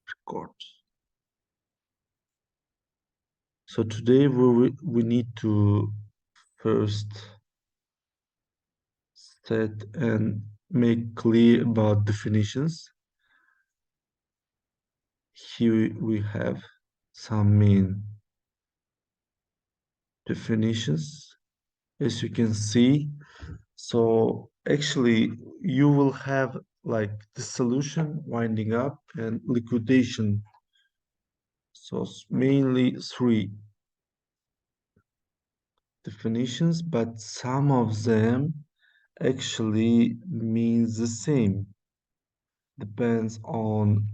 Record. So today we need to first set and make clear about definitions. Here we have some main definitions, as you can see. So actually you will have like dissolution, winding up, and liquidation. So it's mainly three definitions, but some of them actually means the same. Depends on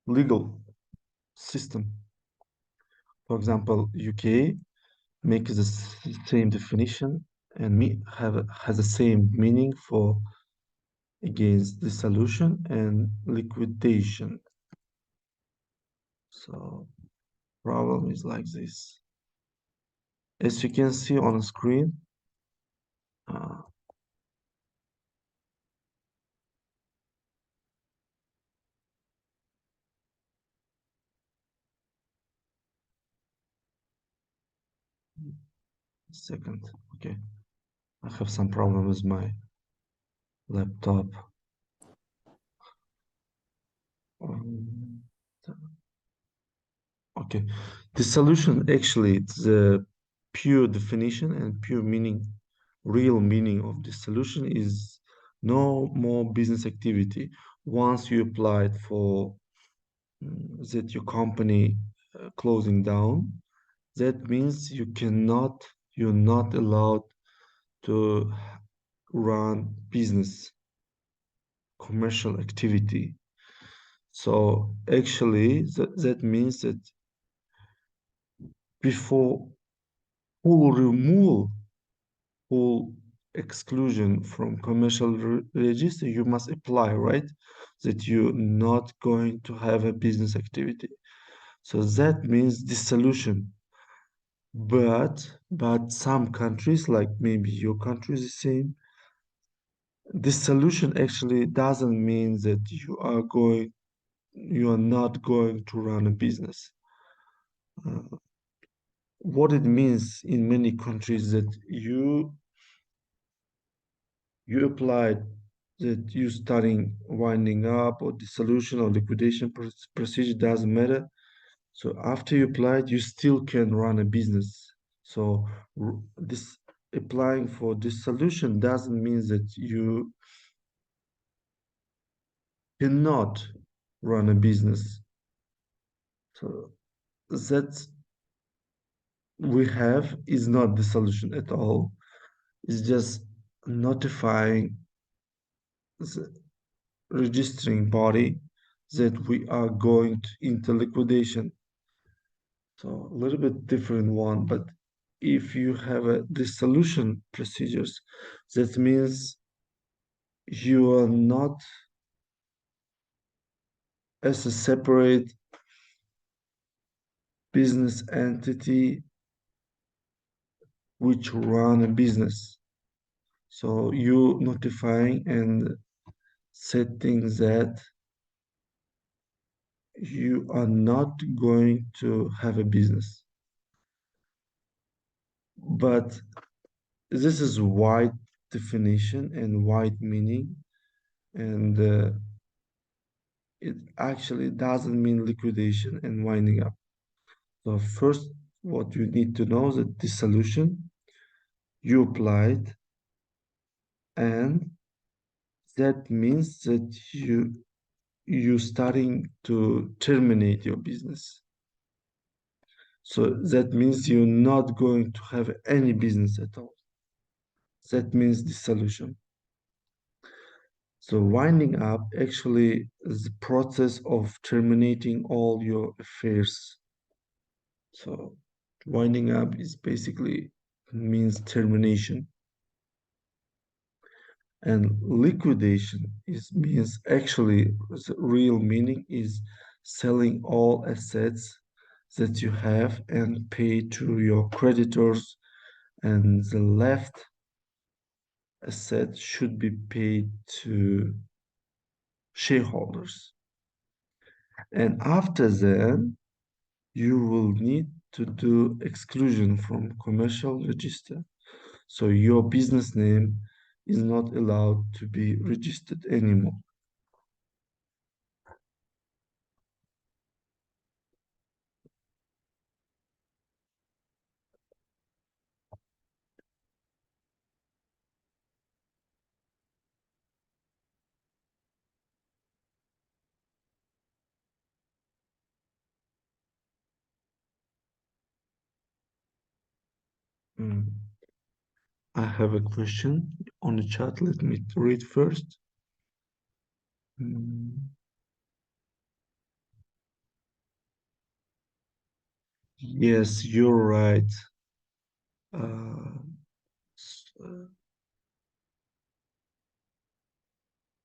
legal system. For example, UK makes the same definition and has the same meaning for against dissolution and liquidation. So problem is like this. As you can see on the screen, uh, second, okay, I have some problem with my laptop. Um, okay, dissolution actually it's the pure definition and pure meaning, real meaning of dissolution is no more business activity. Once you applied for that your company closing down, that means you're not allowed to run business, commercial activity. So actually, that means that before full removal, full exclusion from commercial register, you must apply, right? That you're not going to have a business activity. So that means dissolution. But some countries, like maybe your country is the same, dissolution actually doesn't mean that you are not going to run a business. Uh, what it means in many countries that you applied that you starting winding up or dissolution or liquidation procedure doesn't matter. So after you applied, you still can run a business. So this applying for dissolution doesn't mean that you cannot run a business. So that we have is not the solution at all. It's just notifying the registering body that we are going into liquidation. So a little bit different one, but if you have a dissolution procedures, that means you are not as a separate business entity which run a business. So you notifying and setting that you are not going to have a business. But this is wide definition and wide meaning, and it actually doesn't mean liquidation and winding up. So first, what you need to know is that dissolution you applied, and that means that you starting to terminate your business. So that means you're not going to have any business at all. That means dissolution. So winding up actually is the process of terminating all your affairs. So winding up is basically means termination. And liquidation is means actually the real meaning is selling all assets that you have and pay to your creditors, and the left asset should be paid to shareholders. And after that, you will need to do exclusion from commercial register. So your business name is not allowed to be registered anymore. Mm. I have a question on the chat. Let me read first. Mm. Yes, you're right. Uh, s- uh,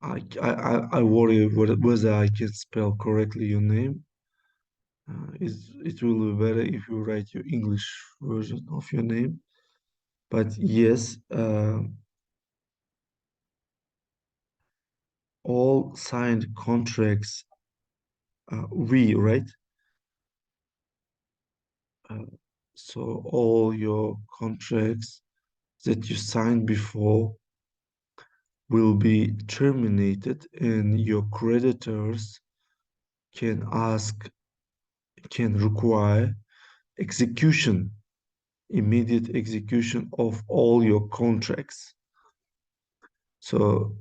I worry whether I can spell correctly your name. It will be better if you write your English version of your name. But yes, all signed contracts, right? Uh, so all your contracts that you signed before will be terminated, and your creditors can ask, can require execution, immediate execution of all your contracts. So,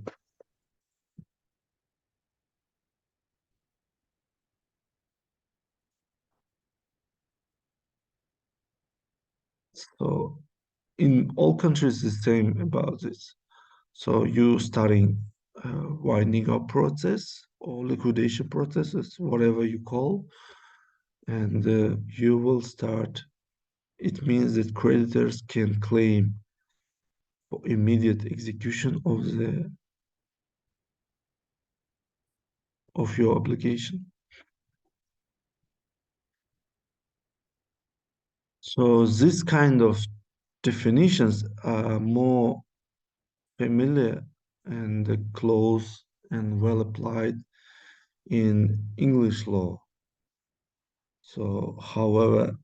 so in all countries, the same about this. So you starting winding up process or liquidation processes, whatever you call, and you will start. It means that creditors can claim for immediate execution of your obligation. So this kind of definitions are more familiar and close and well applied in English law. So, however,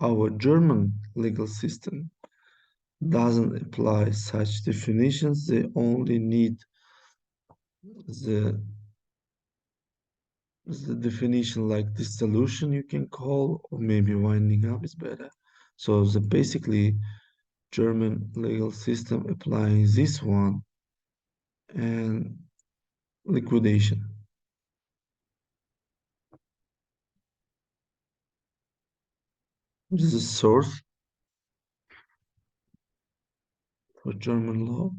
our German legal system doesn't apply such definitions. They only need the, the definition like dissolution you can call, or maybe winding up is better. So the basically German legal system applying this one and liquidation. This is source for German law.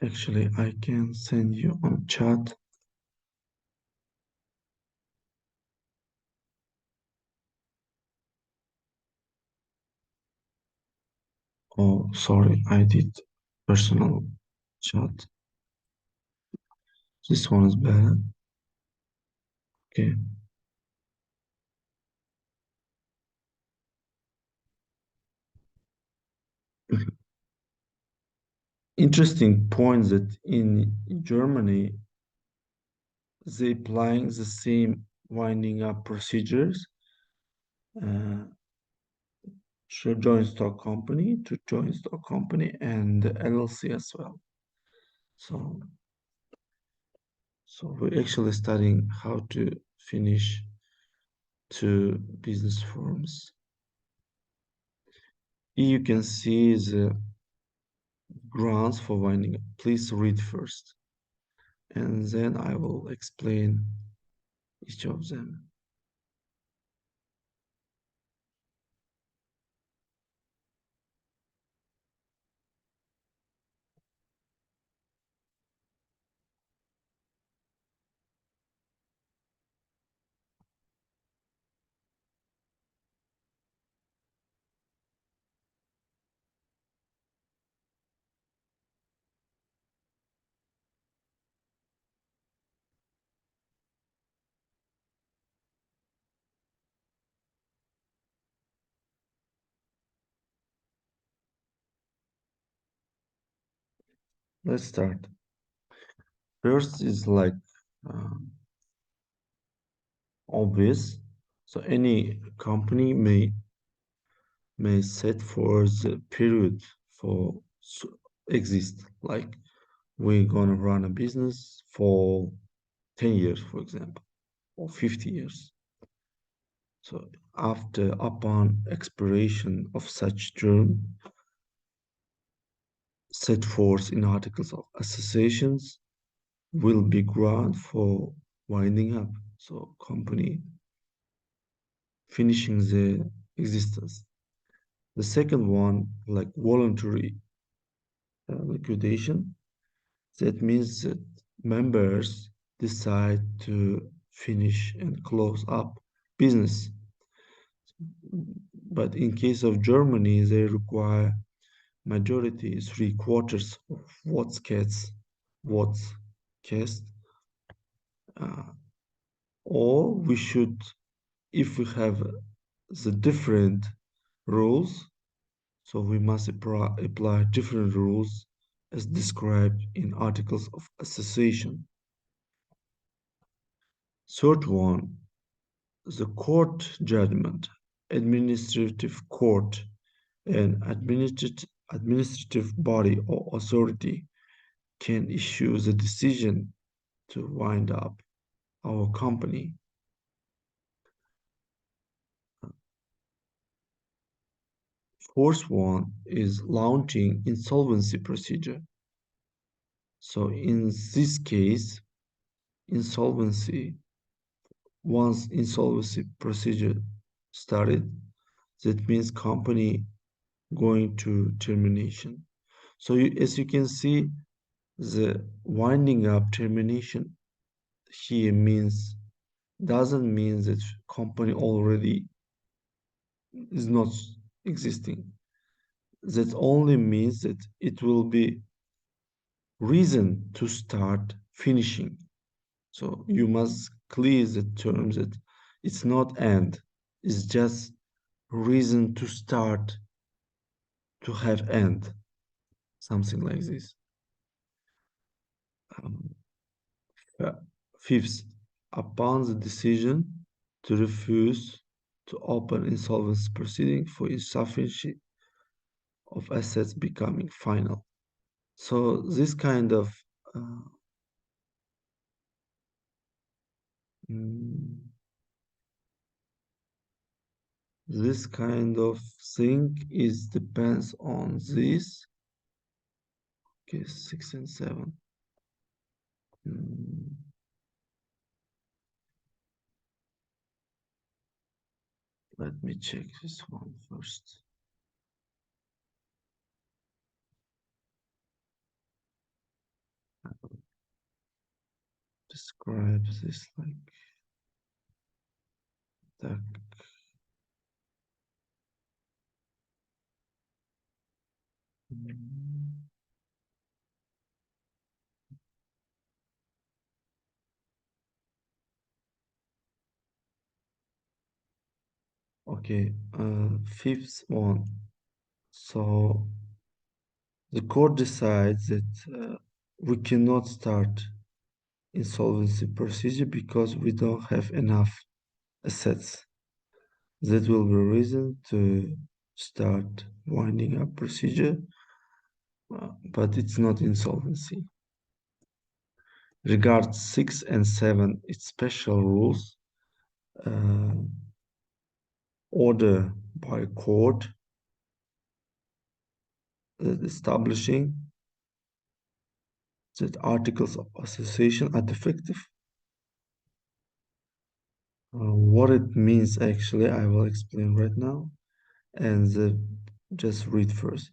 Actually, I can send you on chat. Oh, sorry, I did personal chat. This one is better. Okay. Interesting point that in Germany they applying the same winding up procedures uh, to joint stock company and LLC as well. So we're actually studying how to finish two business forms. Here you can see the grounds for winding up. Please read first, and then I will explain each of them. Let's start. First is like um, obvious. So any company may set for the period for exist. Like we're gonna run a business for 10 years, for example, or 50 years. So upon expiration of such term set forth in articles of associations will be granted for winding up. So company finishing the existence. The second one, like voluntary liquidation, that means that members decide to finish and close up business. But in case of Germany, they require majority 3/4 of votes cast, uh, or we should, if we have the different rules, so we must apply different rules as described in articles of association. Third one, the court judgment, administrative court, an administrative body or authority can issue the decision to wind up our company. Fourth one is launching insolvency procedure. So in this case, insolvency, once insolvency procedure started, that means company going to termination. So as you can see, the winding up termination here doesn't mean that company already is not existing. That only means that it will be reason to start finishing. So you must clear the terms that it's not end, it's just reason to start to have end, something like this. Um, uh, Fifth, upon the decision to refuse to open insolvency proceeding for insufficiency of assets becoming final. So uh, mm, this kind of thing is depends on this. Okay, 6 and 7. Mm, Let me check this one first. Describe this like that. Mm, Okay, fifth one. So the court decides that we cannot start insolvency procedure because we don't have enough assets. That will be a reason to start winding up procedure, but it's not insolvency. Regards 6 and 7, it's special rules, uh, order by court establishing that articles of association are defective. What it means actually, I will explain right now, and just read first.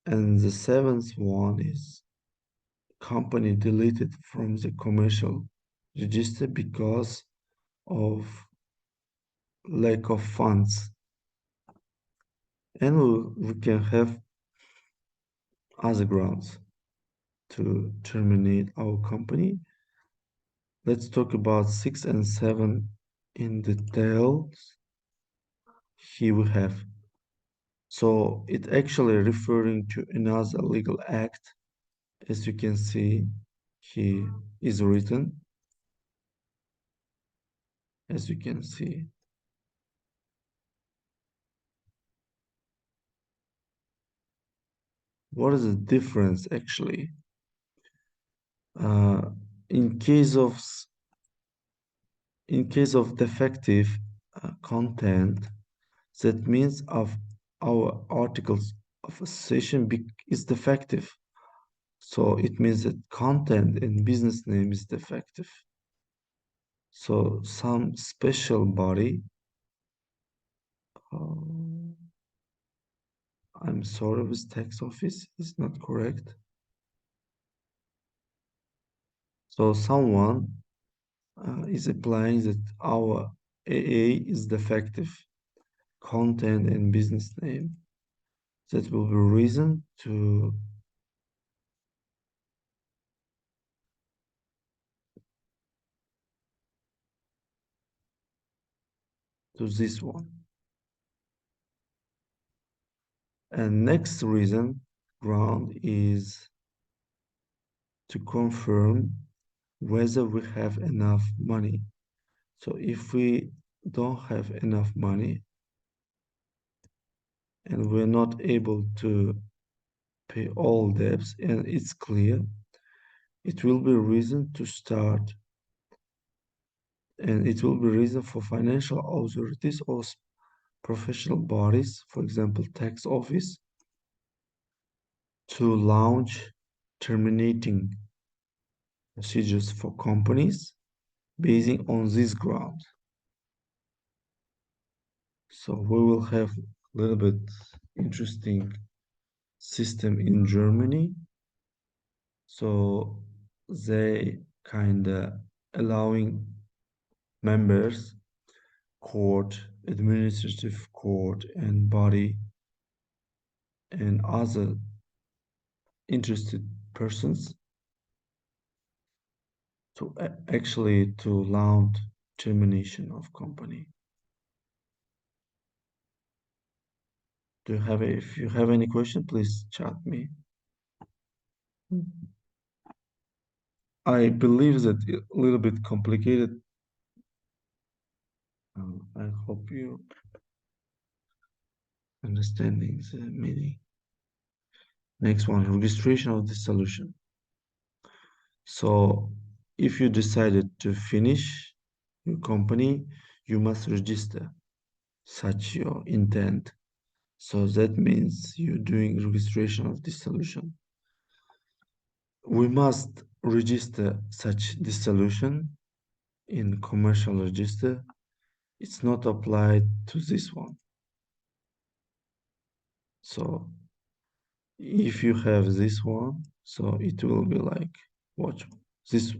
And the seventh one is company deleted from the commercial register because of lack of funds. And we can have other grounds to terminate our company. Let's talk about 6 and 7 in detail. Here we have. So it actually referring to another legal act. As you can see, here is written. as you can see. What is the difference actually? Uh, in case of defective content, that means of our articles of association is defective. So it means that content and business name is defective. So some special body, uh, I'm sorry, with tax office is not correct. So someone is applying that our AA is defective content and business name. That will be reason to this one. And next reason ground is to confirm whether we have enough money. So if we don't have enough money and we're not able to pay all debts and it's clear, it will be reason to start, and it will be reason for financial authorities or professional bodies, for example, tax office, to launch terminating procedures for companies basing on this ground. So we will have a little bit interesting system in Germany. So they kind of allowing members, court, administrative court, and body and other interested persons to actually to launch termination of company. If you have any question, please chat me. I believe that a little bit complicated. I hope you understanding the meaning. Next one, registration of dissolution. So if you decided to finish your company, you must register such your intent. So that means you're doing registration of dissolution. We must register such dissolution in commercial register. It's not applied to this one. So if you have this one, so it will be like, watch this,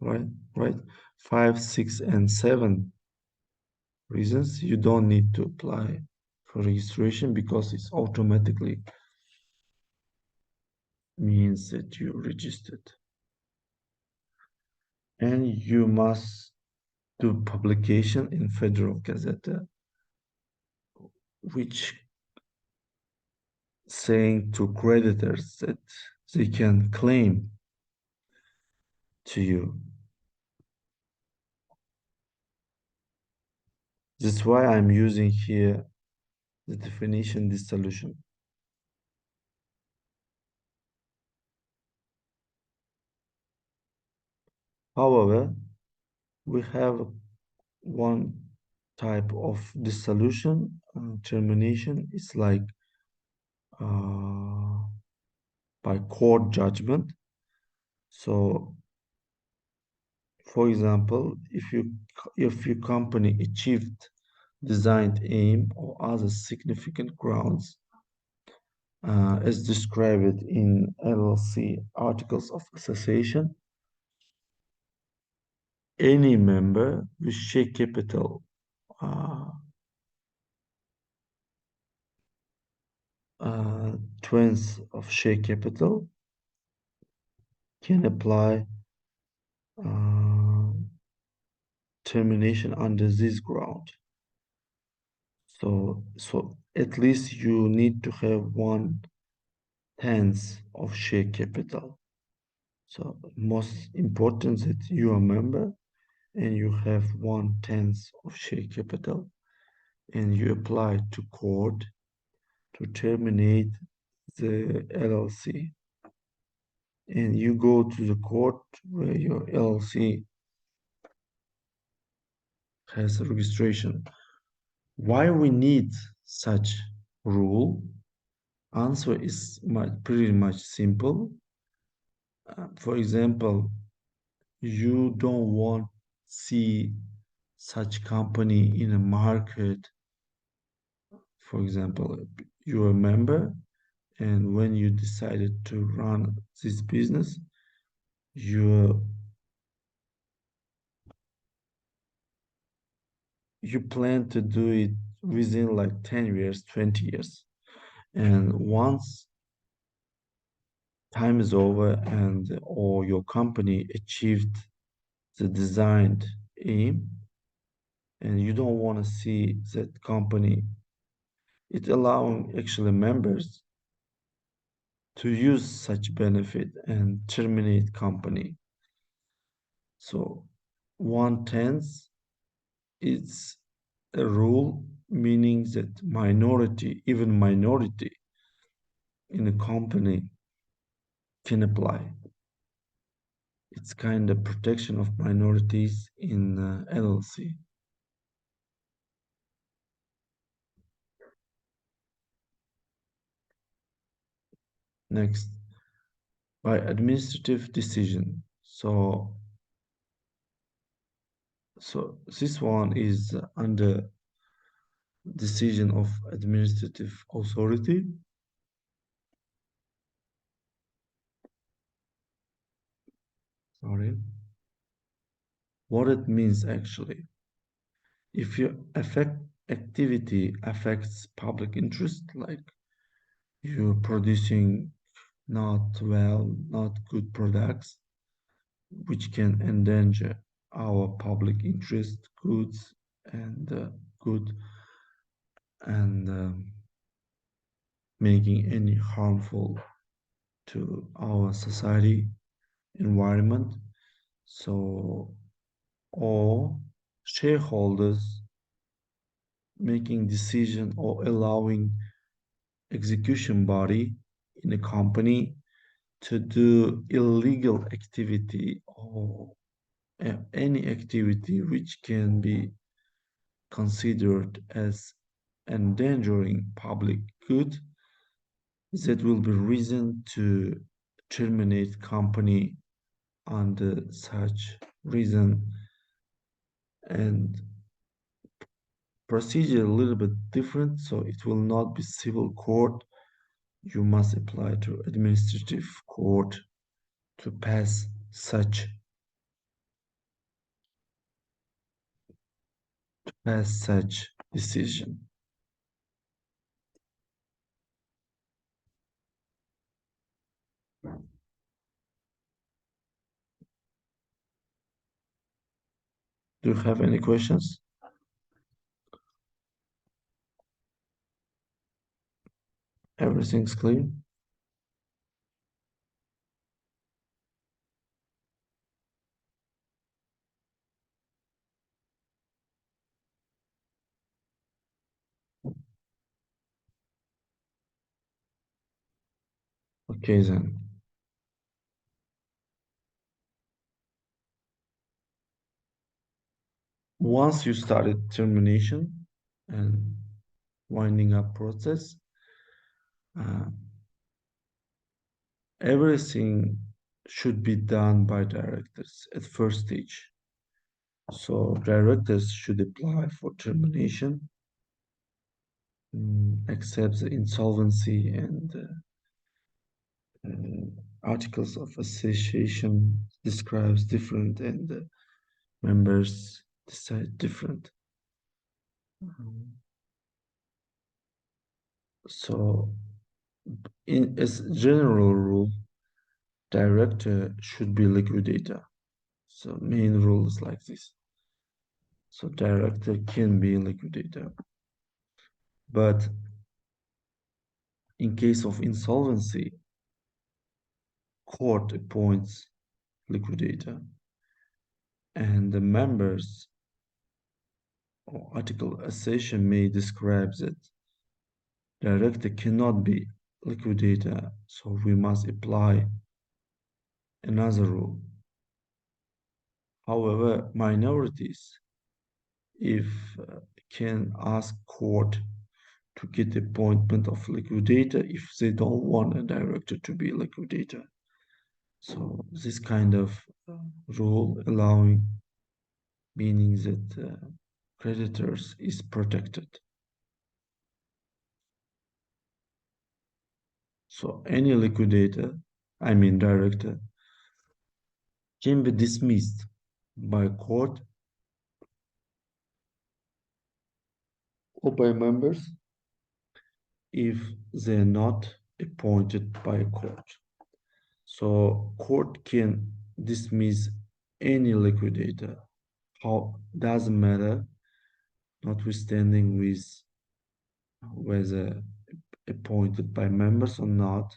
right? Right? 5, 6, and 7 reasons you don't need to apply for registration because it's automatically means that you registered. And you must do publication in Federal Gazette, which saying to creditors that they can claim to you. That's why I'm using here the definition dissolution. However, we have one type of dissolution termination. It's like uh, by court judgment. So, for example, if your company achieved designed aim or other significant grounds as described in LLC articles of association, any member with share capital uh, 20th of share capital can apply uh, termination under this ground. So at least you need to have 1/10 of share capital. So most important that you are a member and you have 1/10 of share capital, and you apply to court to terminate the LLC, and you go to the court where your LLC has a registration. Why we need such rule? Answer is pretty much simple. For example, you don't want see such company in a market. For example, you're a member, and when you decided to run this business, you you plan to do it within like 10 years, 20 years. And once time is over and or your company achieved the designed aim, and you don't want to see that company, it allowing actually members to use such benefit and terminate company. So 1/10 is a rule meaning that minority, even minority in a company can apply. It's kind of protection of minorities in LLC. Next, by administrative decision. So this one is under decision of administrative authority. Sorry. What it means actually. If your affect activity affects public interest, like you're producing not good products, which can endanger our public interest, goods, and good, and making any harmful to our society, environment. So, or shareholders making decision or allowing execution body in a company to do illegal activity or any activity which can be considered as endangering public good, that will be reason to terminate company under such reason. And procedure a little bit different, so it will not be civil court. You must apply to administrative court to pass such decision. Do you have any questions? Everything's clear? Okay then. Once you started termination and winding up process, uh, everything should be done by directors at first stage. So directors should apply for termination, accept the insolvency and articles of association describes different and members decide different. Um, So in as general rule, director should be liquidator. So main rule is like this. So director can be liquidator. But in case of insolvency, court appoints liquidator. and the members or article accession may describe that director cannot be liquidator, so we must apply another rule. However, minorities, if can ask court to get appointment of liquidator if they don't want a director to be liquidator. So this kind of rule allowing meaning that creditors is protected. So any liquidator, I mean director, can be dismissed by court or by members if they're not appointed by a court. So court can dismiss any liquidator. How doesn't matter, notwithstanding with whether appointed by members or not,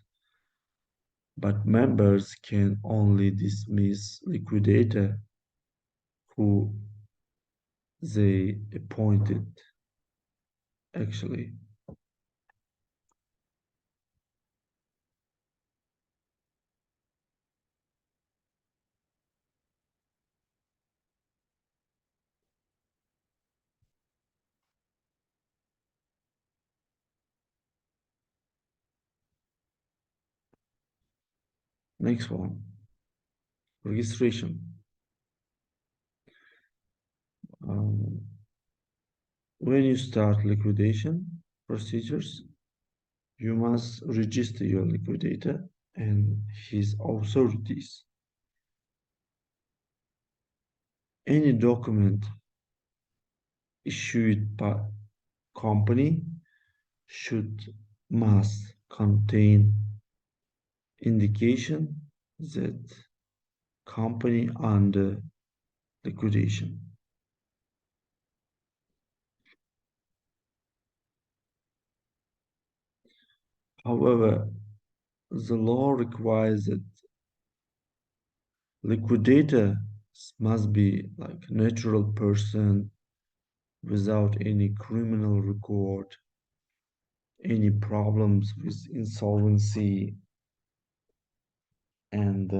but members can only dismiss liquidator who they appointed actually. Next one, registration. Um, when you start liquidation procedures, you must register your liquidator and his authorities. Any document issued by company should must contain indication that company under liquidation. However, the law requires that liquidator must be like a natural person without any criminal record, any problems with insolvency, and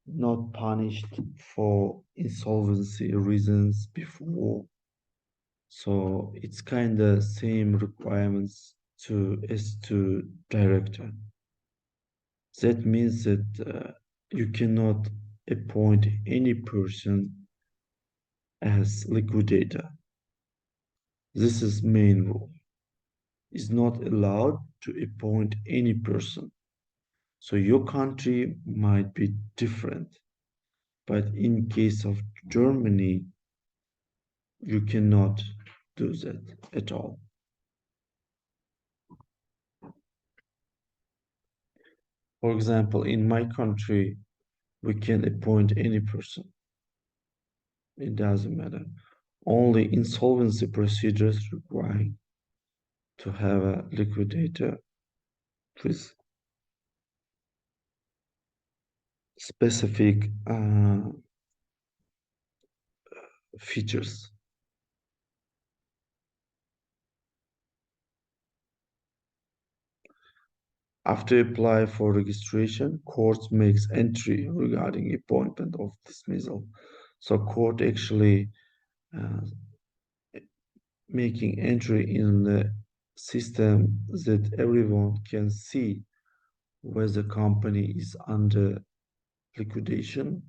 not punished for insolvency reasons before. So it's kind of same requirements to as to director. That means that you cannot appoint any person as liquidator. This is main rule. Is not allowed to appoint any person. So your country might be different, but in case of Germany, you cannot do that at all. For example, in my country, we can appoint any person. It doesn't matter. Only insolvency procedures require to have a liquidator with specific features. After apply for registration, court makes entry regarding appointment of dismissal. So court actually uh, making entry in the system that everyone can see whether the company is under liquidation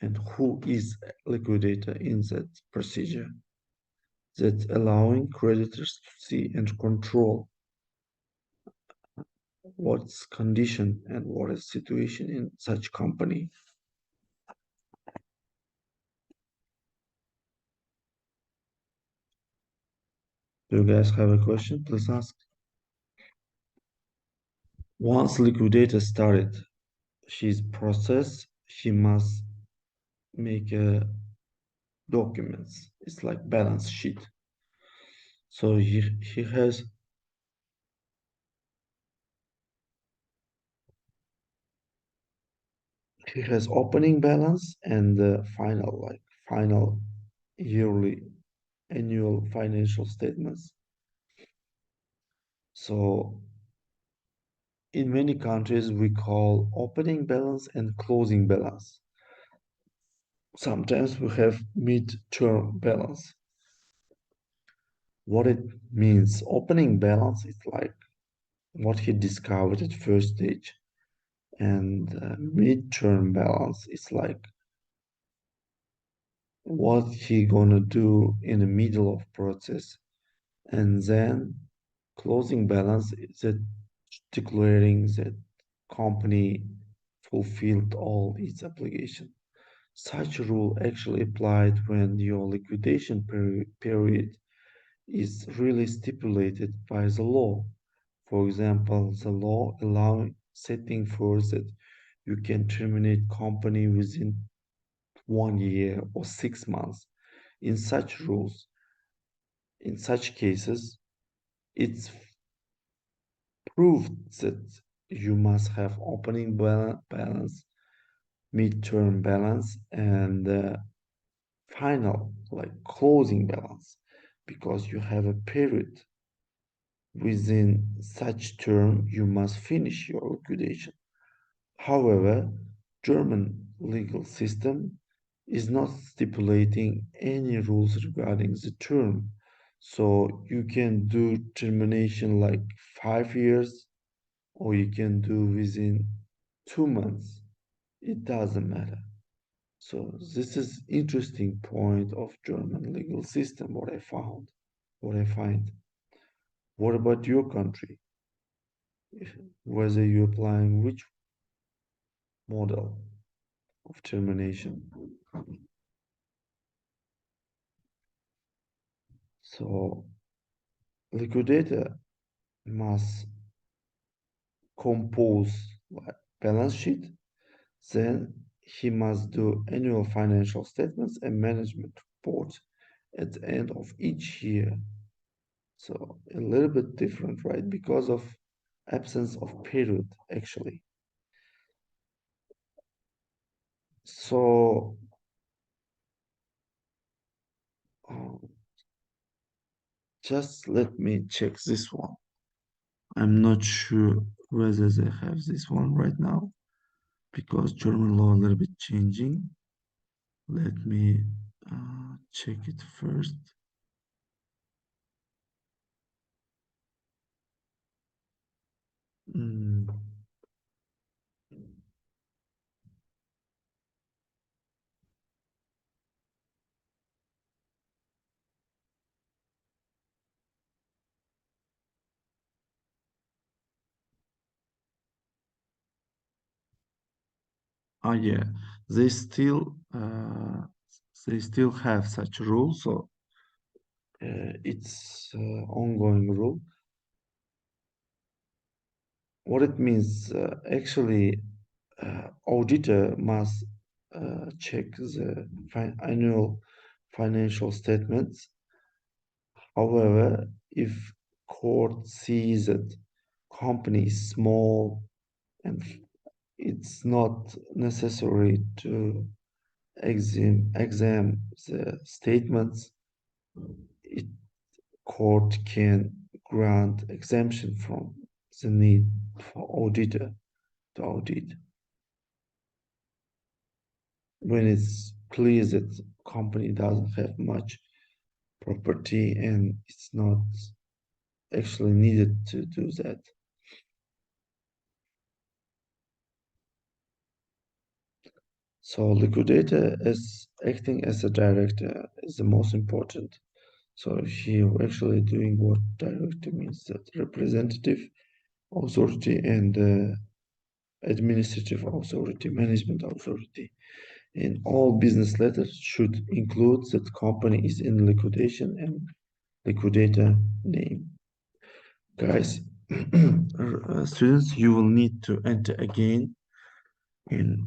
and who is liquidator in that procedure. That's allowing creditors to see and control what's condition and what is situation in such company. Do you guys have a question? Please ask. Once liquidator started his process, he must make a documents. It's like balance sheet. So he has opening balance and the final like final yearly annual financial statements. So in many countries, we call opening balance and closing balance. Sometimes we have mid-term balance. What it means, opening balance is like what he discovered at first stage, and mid-term balance is like what he gonna do in the middle of process, and then closing balance is that declaring that company fulfilled all its obligation. Such a rule actually applied when your liquidation period is really stipulated by the law. For example, the law allowing setting forth that you can terminate company within 1 year or 6 months. In such rules, in such cases, it's proved that you must have opening balance, mid-term balance, and final, like closing balance, because you have a period within such term you must finish your liquidation. However, German legal system is not stipulating any rules regarding the term. So you can do termination like 5 years, or you can do within 2 months. It doesn't matter. So this is interesting point of German legal system, what I find. What about your country? Whether you're applying which model of termination? So liquidator must compose like balance sheet, then he must do annual financial statements and management reports at the end of each year. So a little bit different, right? Because of absence of period, actually. So uh, just let me check this one. I'm not sure whether they have this one right now because German law a little bit changing. Let me check it first. Mm. Yeah, they still uh, they still have such rules, so it's ongoing rule. What it means, actually, auditor must check the annual financial statements. However, if court sees that company is small and it's not necessary to examine the statements, it court can grant exemption from the need for auditor to audit when it's clear that the company doesn't have much property and it's not actually needed to do that. So liquidator is acting as a director is the most important. So he actually doing what director means, that representative authority and administrative authority, management authority. In all business letters should include that company is in liquidation and liquidator name. Guys, students, you will need to enter again in